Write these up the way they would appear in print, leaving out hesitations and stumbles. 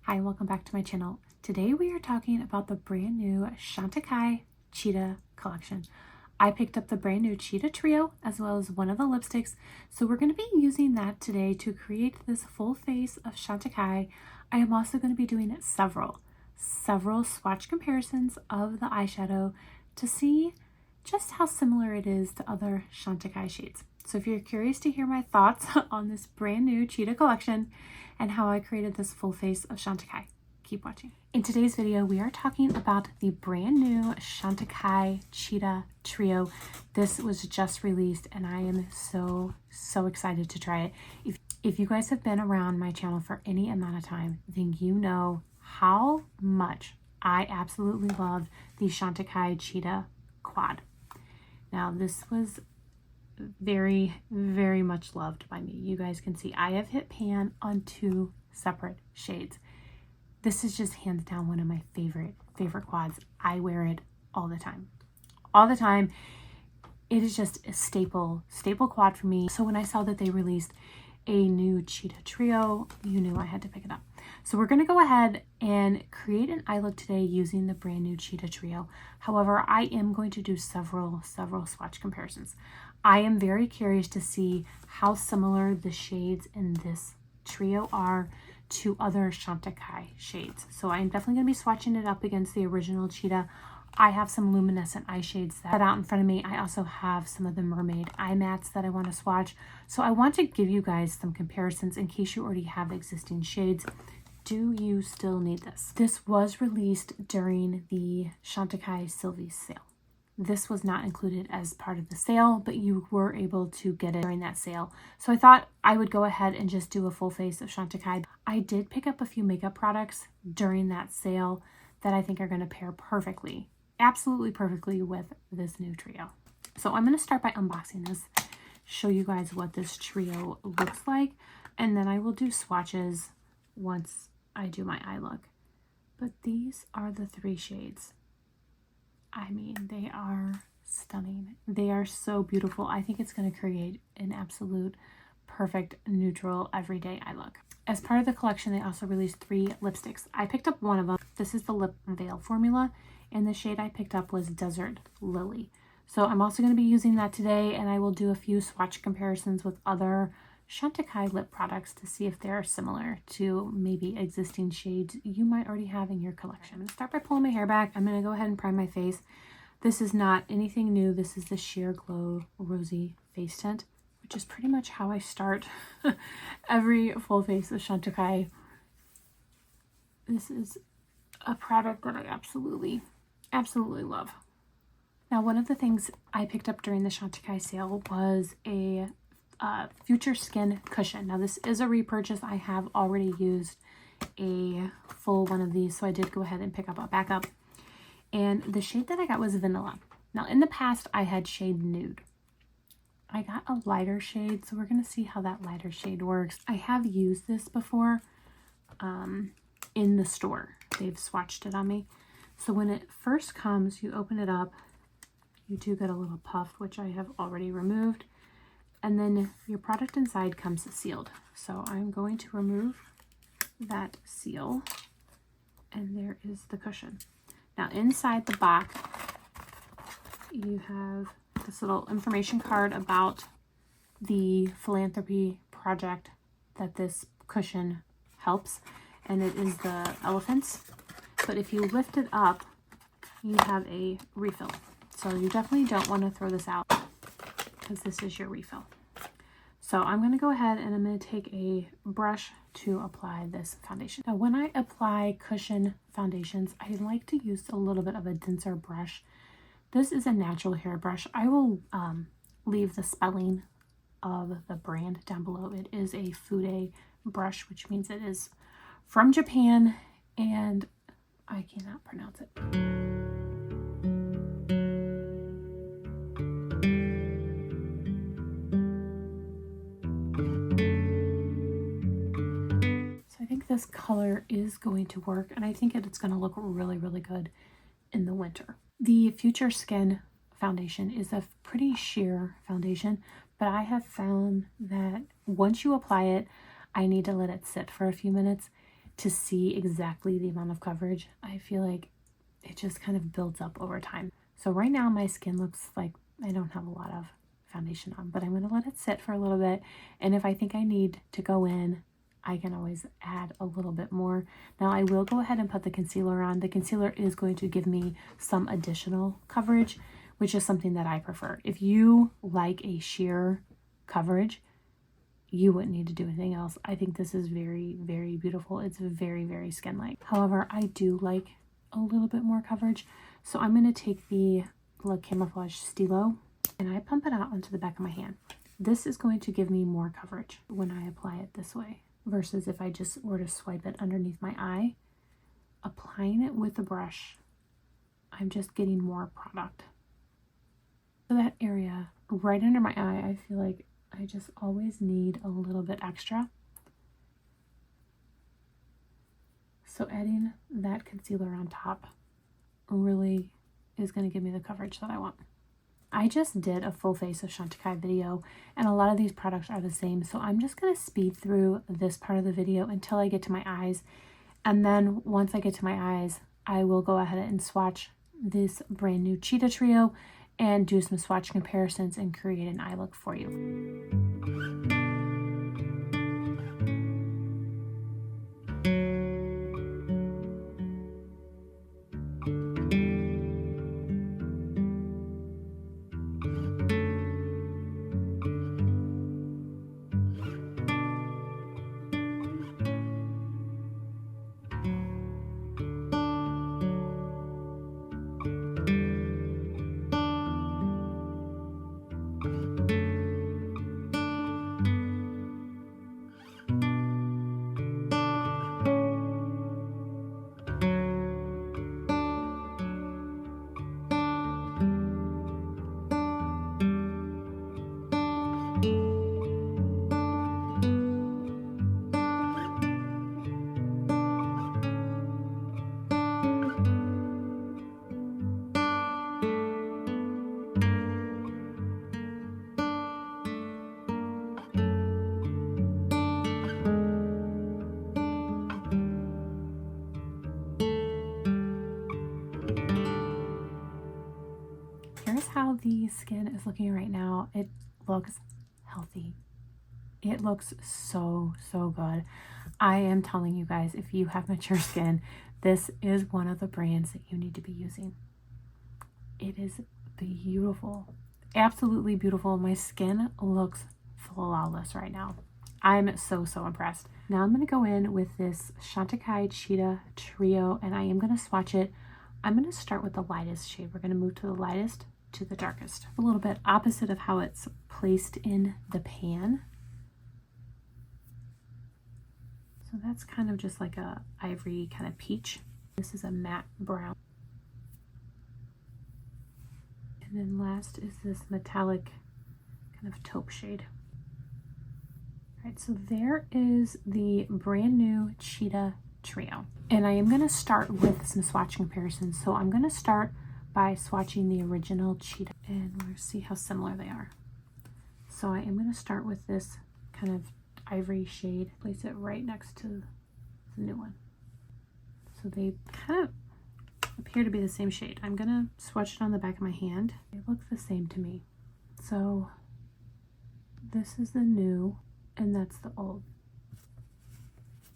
Hi, welcome back to my channel. Today we are talking about the brand new Chantecaille Cheetah collection. I picked up the brand new Cheetah Trio as well as one of the lipsticks. So we're going to be using that today to create this full face of Chantecaille. I am also going to be doing several swatch comparisons of the eyeshadow to see just how similar it is to other Chantecaille shades. So if you're curious to hear my thoughts on this brand new Cheetah collection and how I created this full face of Chantecaille, keep watching. In today's video, we are talking about the brand new Chantecaille Cheetah Trio. This was just released and I am so excited to try it. If you guys have been around my channel for any amount of time, then you know how much I absolutely love the Chantecaille Cheetah quad. Now this was very much loved by me. You guys can see I have hit pan on 2 separate shades. This is just hands down one of my favorite quads. I wear it all the time. It is just a staple quad for me. So when I saw that they released a new Cheetah Trio, you knew I had to pick it up. So we're going to go ahead and create an eye look today using the brand new Cheetah Trio. However, I am going to do several swatch comparisons. I am very curious to see how similar the shades in this trio are to other Chantecaille shades. So I'm definitely going to be swatching it up against the original Cheetah. I have some luminescent eye shades that out in front of me. I also have some of the mermaid eye mats that I want to swatch. So I want to give you guys some comparisons in case you already have existing shades. Do you still need this? This was released during the Chantecaille Sylvie sale. This was not included as part of the sale, but you were able to get it during that sale. So I thought I would go ahead and just do a full face of Chantecaille. I did pick up a few makeup products during that sale that I think are going to pair perfectly, absolutely perfectly with this new trio. So I'm going to start by unboxing this, show you guys what this trio looks like, and then I will do swatches once I do my eye look. But these are the 3 shades. I mean, they are stunning. They are so beautiful. I think it's going to create an absolute perfect neutral everyday eye look. As part of the collection, they also released 3 lipsticks. I picked up one of them. This is the Lip Veil formula, and the shade I picked up was Desert Lily. So I'm also going to be using that today, and I will do a few swatch comparisons with other Chantecaille lip products to see if they're similar to maybe existing shades you might already have in your collection. I'm going to start by pulling my hair back. I'm going to go ahead and prime my face. This is not anything new. This is the Sheer Glow Rosy Face Tint, which is pretty much how I start every full face of Chantecaille. This is a product that I absolutely love. Now, one of the things I picked up during the Chantecaille sale was a Future Skin cushion. Now this is a repurchase. I have already used a full one of these, so I did go ahead and pick up a backup. And the shade that I got was Vanilla. Now in the past I had shade Nude. I got a lighter shade, so we're going to see how that lighter shade works. I have used this before in the store. They've swatched it on me. So when it first comes, you open it up, you do get a little puff, which I have already removed. And then your product inside comes sealed. So I'm going to remove that seal, and there is the cushion. Now inside the box, you have this little information card about the philanthropy project that this cushion helps, and it is the elephants. But if you lift it up, you have a refill. So you definitely don't want to throw this out, because this is your refill. So I'm going to go ahead and I'm going to take a brush to apply this foundation. Now when I apply cushion foundations, I like to use a little bit of a denser brush. This is a natural hair brush. I will leave the spelling of the brand down below. It is a Fude brush, which means it is from Japan, and I cannot pronounce it. This color is going to work, and I think it's going to look really good in the winter. The Future Skin foundation is a pretty sheer foundation, but I have found that once you apply it, I need to let it sit for a few minutes. to see exactly the amount of coverage. I feel like it just kind of builds up over time. So right now my skin looks like I don't have a lot of foundation on, but I'm going to let it sit for a little bit. And if I think I need to go in, I can always add a little bit more. Now I will go ahead and put the concealer on. The concealer is going to give me some additional coverage, which is something that I prefer. If you like a sheer coverage, you wouldn't need to do anything else. I think this is very, very beautiful. It's very, very skin-like. However, I do like a little bit more coverage. So I'm going to take the Le Camouflage Stilo and I pump it out onto the back of my hand. This is going to give me more coverage when I apply it this way versus if I just were to swipe it underneath my eye. Applying it with the brush, I'm just getting more product. So that area right under my eye, I feel like I just always need a little bit extra. So adding that concealer on top really is going to give me the coverage that I want. I just did a full face of Chantecaille video, and a lot of these products are the same, so I'm just going to speed through this part of the video until I get to my eyes, and then once I get to my eyes, I will go ahead and swatch this brand new Cheetah trio and do some swatch comparisons and create an eye look for you. Here's how the skin is looking right now. It looks healthy. It looks so, so good. I am telling you guys, if you have mature skin, this is one of the brands that you need to be using. It is beautiful. Absolutely beautiful. My skin looks flawless right now. I'm so, so impressed. Now I'm going to go in with this Chantecaille Cheetah trio, and I am going to swatch it. I'm going to start with the lightest shade. We're going to move to the lightest to the darkest. A little bit opposite of how it's placed in the pan. So that's kind of just like a ivory kind of peach. This is a matte brown. And then last is this metallic kind of taupe shade. All right, so there is the brand new Cheetah trio. And I am going to start with some swatch comparisons. So I'm going to start by swatching the original Cheetah, and we'll see how similar they are. So I am going to start with this kind of ivory shade, place it right next to the new one. So they kind of appear to be the same shade. I'm going to swatch it on the back of my hand. They look the same to me. So this is the new, and that's the old.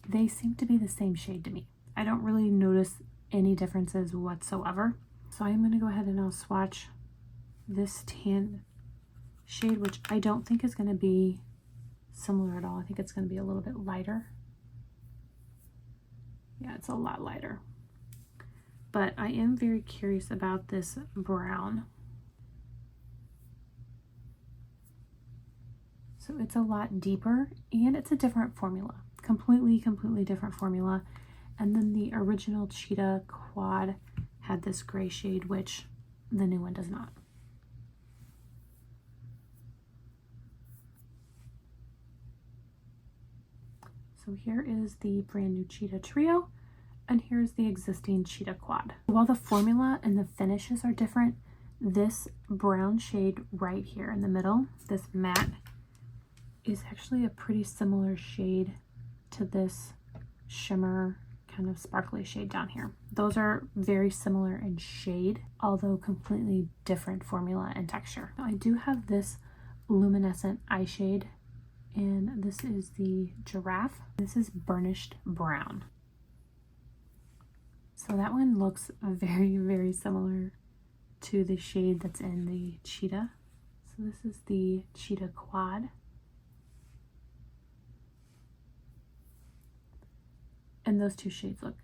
They seem to be the same shade to me. I don't really notice any differences whatsoever. So I'm going to go ahead and I'll swatch this tan shade, which I don't think is going to be similar at all. I think it's going to be a little bit lighter. Yeah, it's a lot lighter. But I am very curious about this brown. So it's a lot deeper, and it's a different formula. Completely different formula. And then the original Cheetah Quad had this gray shade, which the new one does not. So here is the brand new Cheetah trio, and here's the existing Cheetah Quad. While the formula and the finishes are different, this brown shade right here in the middle, this matte, is actually a pretty similar shade to this shimmer kind of sparkly shade down here. Those are very similar in shade, although completely different formula and texture. Now I do have this luminescent eye shade, and this is the Giraffe. This is burnished brown. So that one looks very, very similar to the shade that's in the Cheetah. So this is the Cheetah Quad. And those two shades look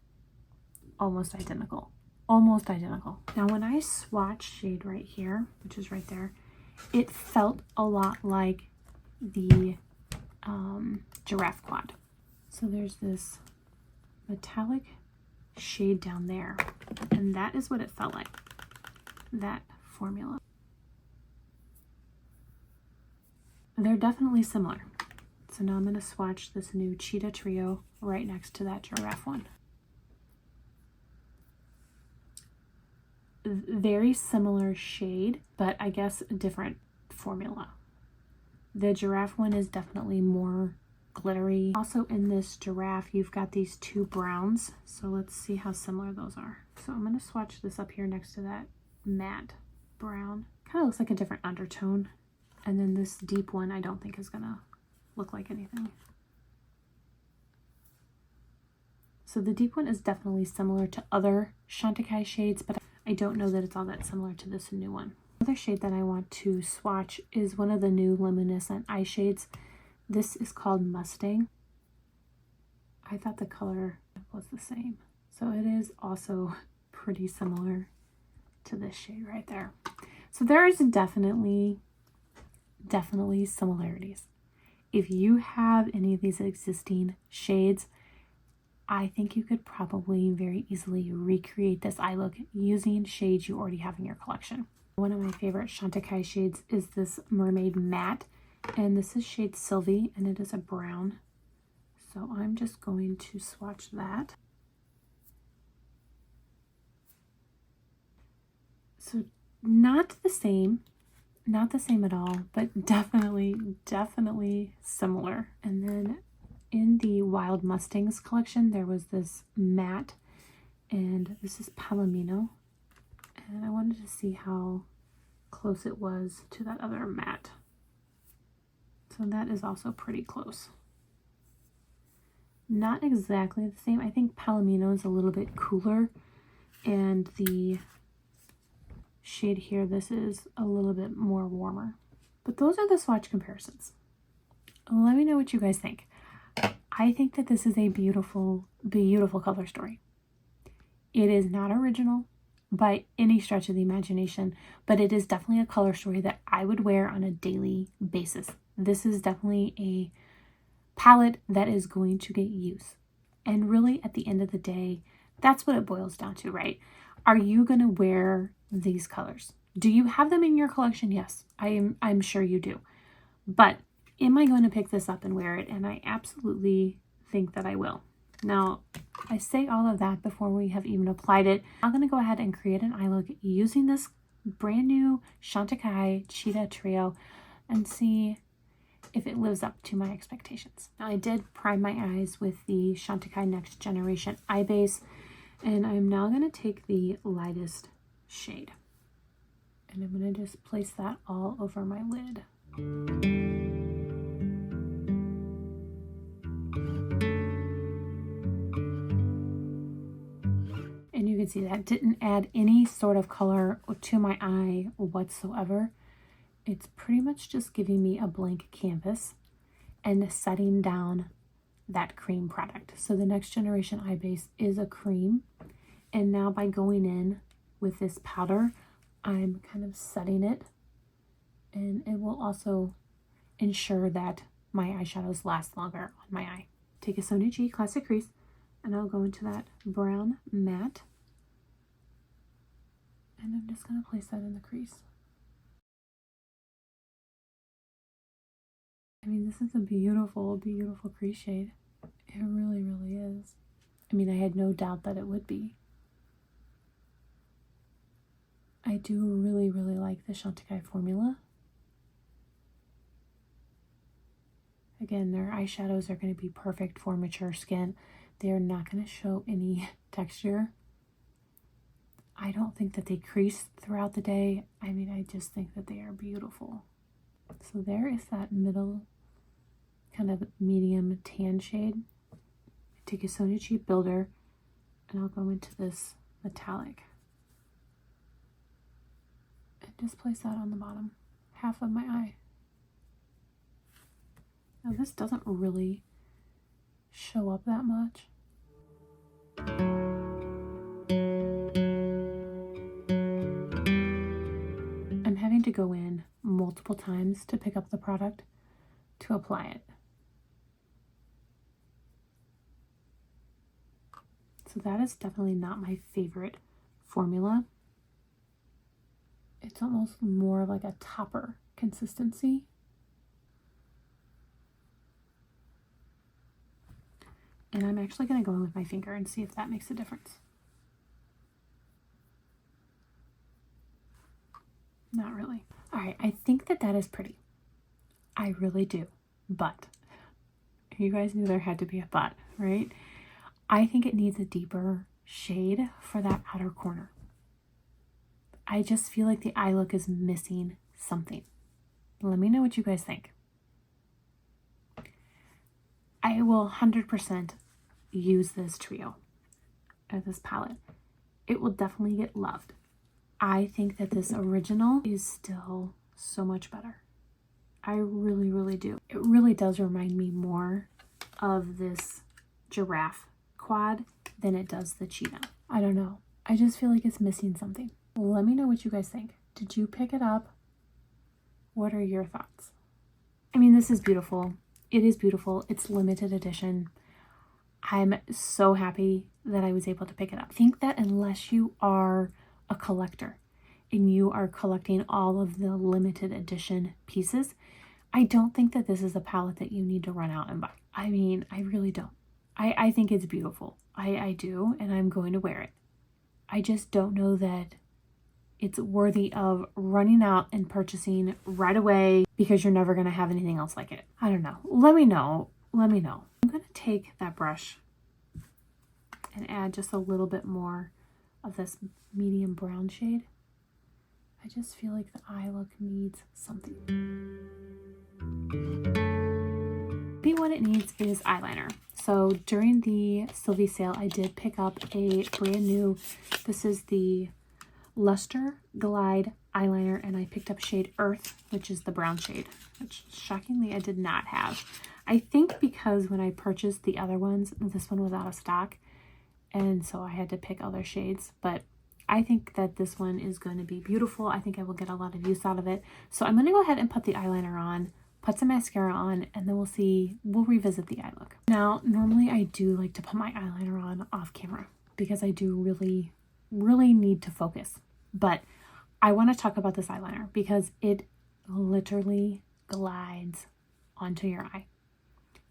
almost identical. Almost identical. Now when I swatch shade right here, which is right there, it felt a lot like the Giraffe Quad. So there's this metallic shade down there, and that is what it felt like, that formula. They're definitely similar. So now I'm going to swatch this new Cheetah Trio right next to that Giraffe one. Very similar shade, but I guess a different formula. The Giraffe one is definitely more glittery. Also in this Giraffe, you've got these two browns. So let's see how similar those are. So I'm going to swatch this up here next to that matte brown. Kind of looks like a different undertone. And then this deep one I don't think is going to look like anything. So the deep one is definitely similar to other Chantecaille shades, but I don't know that it's all that similar to this new one. Another shade that I want to swatch is one of the new luminescent eye shades. This is called Mustang. I thought the color was the same. So it is also pretty similar to this shade right there. So there is definitely similarities. If you have any of these existing shades, I think you could probably very easily recreate this eye look using shades you already have in your collection. One of my favorite Chantecaille shades is this Mermaid Matte, and this is shade Sylvie, and it is a brown. So I'm just going to swatch that. So not the same at all, but definitely similar. And then in the Wild Mustangs collection, there was this matte, and this is Palomino. And I wanted to see how close it was to that other matte. So that is also pretty close. Not exactly the same. I think Palomino is a little bit cooler, and the shade here, this is a little bit more warmer. But those are the swatch comparisons. Let me know what you guys think. I think that this is a beautiful color story. It is not original by any stretch of the imagination, but it is definitely a color story that I would wear on a daily basis. This is definitely a palette that is going to get use. And really, at the end of the day, that's what it boils down to, right? Are you going to wear these colors? Do you have them in your collection? Yes, I'm sure you do. But am I going to pick this up and wear it? And I absolutely think that I will. Now, I say all of that before we have even applied it. I'm going to go ahead and create an eye look using this brand new Chantecaille Cheetah Trio and see if it lives up to my expectations. Now, I did prime my eyes with the Chantecaille Next Generation Eye Base, and I'm now going to take the lightest shade. And I'm going to just place that all over my lid. And you can see that didn't add any sort of color to my eye whatsoever. It's pretty much just giving me a blank canvas and setting down that cream product. So the Next Generation Eye Base is a cream. And now by going in with this powder, I'm kind of setting it. And it will also ensure that my eyeshadows last longer on my eye. Take a Sonia G Classic Crease, and I'll go into that brown matte. And I'm just going to place that in the crease. I mean, this is a beautiful crease shade. It really is. I mean, I had no doubt that it would be. I do really like the Chantecaille formula. Again, their eyeshadows are going to be perfect for mature skin. They're not going to show any texture. I don't think that they crease throughout the day. I mean, I just think that they are beautiful. So there is that middle kind of medium tan shade. Take a Sonia Cheap Builder and I'll go into this metallic. And just place that on the bottom half of my eye. Now this doesn't really show up that much. I'm having to go in multiple times to pick up the product to apply it. So that is definitely not my favorite formula. It's almost more like a topper consistency. And I'm actually going to go in with my finger and see if that makes a difference. Not really. All right, I think that that is pretty. I really do. But you guys knew there had to be a but, right? I think it needs a deeper shade for that outer corner. I just feel like the eye look is missing something. Let me know what you guys think. I will 100% use this trio or this palette. It will definitely get loved. I think that this original is still so much better. I really, really do. It really does remind me more of this giraffe quad than it does the cheetah. I don't know. I just feel like it's missing something. Let me know what you guys think. Did you pick it up? What are your thoughts? I mean, this is beautiful. It is beautiful. It's limited edition. I'm so happy that I was able to pick it up. I think that unless you are a collector and you are collecting all of the limited edition pieces, I don't think that this is a palette that you need to run out and buy. I mean, I really don't. I think it's beautiful. I do, and I'm going to wear it. I just don't know that it's worthy of running out and purchasing right away because you're never going to have anything else like it. I don't know. Let me know. Let me know. I'm going to take that brush and add just a little bit more of this medium brown shade. I just feel like the eye look needs something. Maybe what it needs is eyeliner. So during the Sylvie sale, I did pick up a brand new, this is the Luster Glide eyeliner, and I picked up shade Earth, which is the brown shade, which shockingly I did not have. I think because when I purchased the other ones, this one was out of stock, and so I had to pick other shades, but I think that this one is going to be beautiful. I think I will get a lot of use out of it. So I'm going to go ahead and put the eyeliner on, put some mascara on, and then we'll revisit the eye look. Now, normally I do like to put my eyeliner on off camera because I do really, really need to focus. But I want to talk about this eyeliner because it literally glides onto your eye.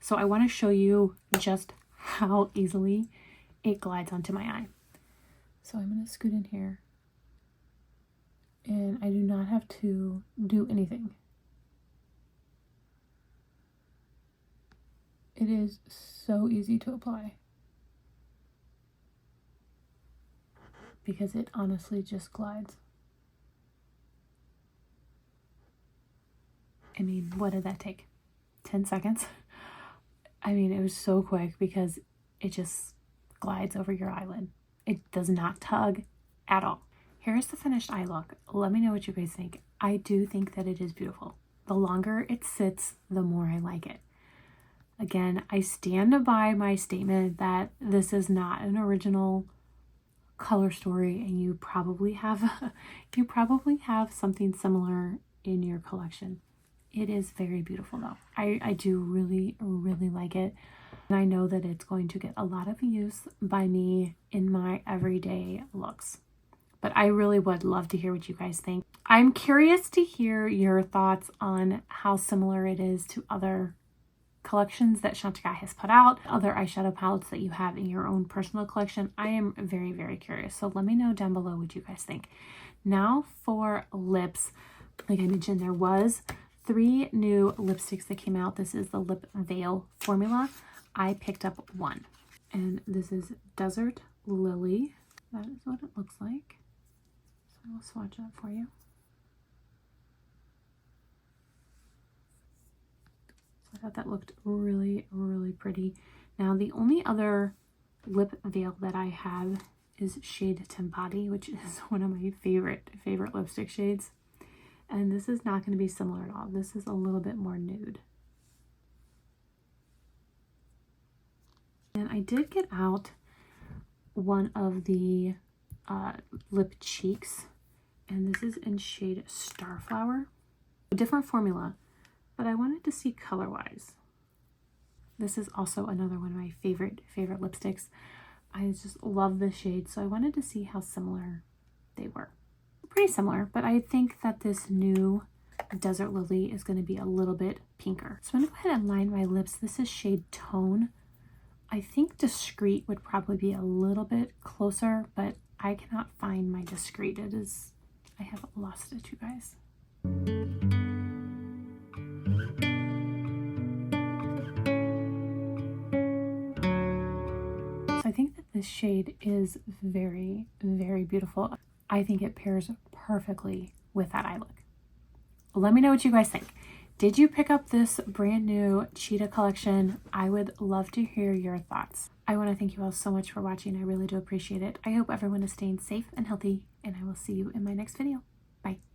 So I want to show you just how easily it glides onto my eye. So I'm going to scoot in here, and I do not have to do anything. It is so easy to apply because it honestly just glides. I mean, what did that take? 10 seconds? I mean, it was so quick because it just glides over your eyelid. It does not tug at all. Here's the finished eye look. Let me know what you guys think. I do think that it is beautiful. The longer it sits, the more I like it. Again, I stand by my statement that this is not an original color story, and you probably have something similar in your collection. It is very beautiful though. I do really, really like it. And I know that it's going to get a lot of use by me in my everyday looks. But I really would love to hear what you guys think. I'm curious to hear your thoughts on how similar it is to other collections that Chantecaille has put out, other eyeshadow palettes that you have in your own personal collection. I am very, very curious. So let me know down below what you guys think. Now for lips, like I mentioned, there was 3 new lipsticks that came out. This is the Lip Veil formula. I picked up 1. And this is Desert Lily. That is what it looks like. So I will swatch that for you. So I thought that looked really, really pretty. Now the only other lip veil that I have is shade Timbati, which is one of my favorite lipstick shades. And this is not going to be similar at all. This is a little bit more nude. And I did get out one of the lip cheeks, and this is in shade Starflower. A different formula, but I wanted to see color-wise. This is also another one of my favorite lipsticks. I just love this shade, so I wanted to see how similar they were. Pretty similar, but I think that this new Desert Lily is going to be a little bit pinker. So I'm going to go ahead and line my lips. This is shade Tone. I think Discreet would probably be a little bit closer, but I cannot find my Discreet. I have lost it, you guys. So I think that this shade is very, very beautiful. I think it pairs perfectly with that eye look. Let me know what you guys think. Did you pick up this brand new Cheetah collection? I would love to hear your thoughts. I want to thank you all so much for watching. I really do appreciate it. I hope everyone is staying safe and healthy, and I will see you in my next video. Bye.